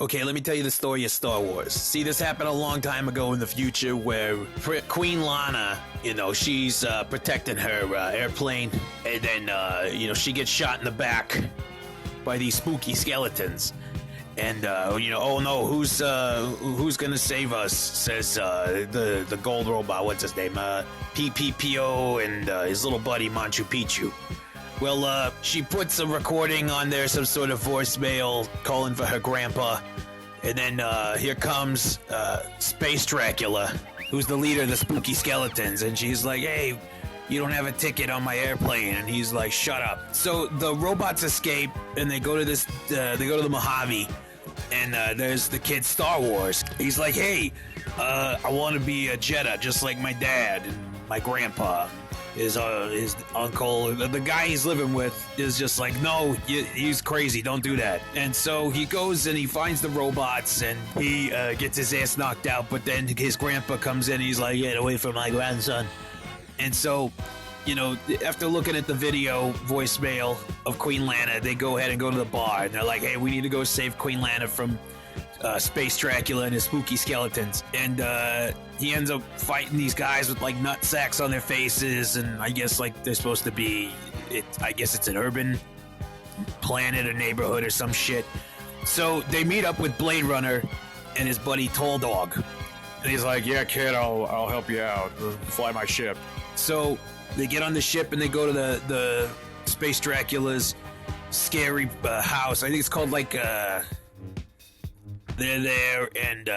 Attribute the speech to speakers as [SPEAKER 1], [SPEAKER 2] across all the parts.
[SPEAKER 1] Okay, let me tell you the story of Star Wars. See, this happened a long time ago in the future where Queen Lana, she's protecting her airplane, and then, she gets shot in the back by these spooky skeletons. And, oh no, who's gonna save us? Says the gold robot, what's his name? PPPO and his little buddy Machu Picchu. Well, she puts a recording on there, some sort of voicemail calling for her grandpa. And then here comes Space Dracula, who's the leader of the spooky skeletons. And she's like, hey, you don't have a ticket on my airplane. And he's like, shut up. So the robots escape and they go to the Mojave. And there's the kid Star Wars. He's like, hey, I want to be a Jedi just like my dad and my grandpa. His uncle, the guy he's living with, is just like, no, he's crazy, don't do that. And so he goes and he finds the robots and he gets his ass knocked out, but then his grandpa comes in and he's like, get away from my grandson. And so, after looking at the video voicemail of Queen Lana, they go ahead and go to the bar and they're like, hey, we need to go save Queen Lana from Space Dracula and his spooky skeletons. And he ends up fighting these guys with like nut sacks on their faces, and I guess like they're supposed to be I guess it's an urban planet or neighborhood or some shit. So they meet up with Blade Runner and his buddy Tall Dog, and he's like, yeah kid, I'll help you out, fly my ship. So they get on the ship and they go to the Space Dracula's scary house. I think it's called like they're there, and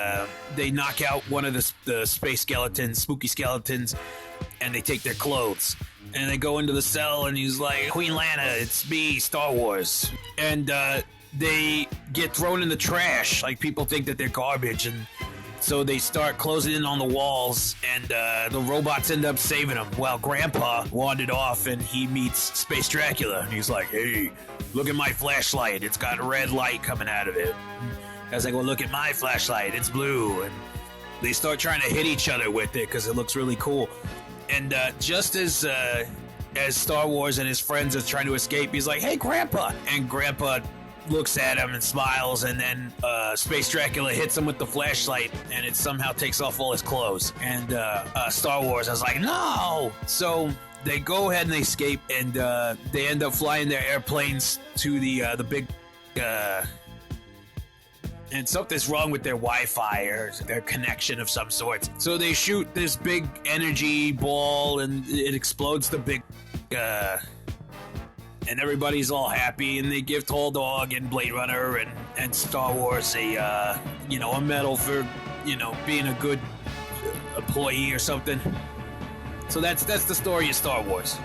[SPEAKER 1] they knock out one of the space skeletons, spooky skeletons, and they take their clothes. And they go into the cell, and he's like, Queen Lana, it's me, Star Wars. And they get thrown in the trash. Like, people think that they're garbage, and so they start closing in on the walls, and the robots end up saving them. While Grandpa wandered off, and he meets Space Dracula, and he's like, hey, look at my flashlight. It's got a red light coming out of it. I was like, well, look at my flashlight. It's blue. And they start trying to hit each other with it because it looks really cool. And just as Star Wars and his friends are trying to escape, he's like, hey, Grandpa. And Grandpa looks at him and smiles. And then Space Dracula hits him with the flashlight, and it somehow takes off all his clothes. And Star Wars is like, no. So they go ahead and they escape, and they end up flying their airplanes to the big... and something's wrong with their Wi-Fi or their connection of some sort. So they shoot this big energy ball, and it explodes the big... and everybody's all happy, and they give Tall Dog and Blade Runner and Star Wars a medal for, being a good employee or something. So that's the story of Star Wars.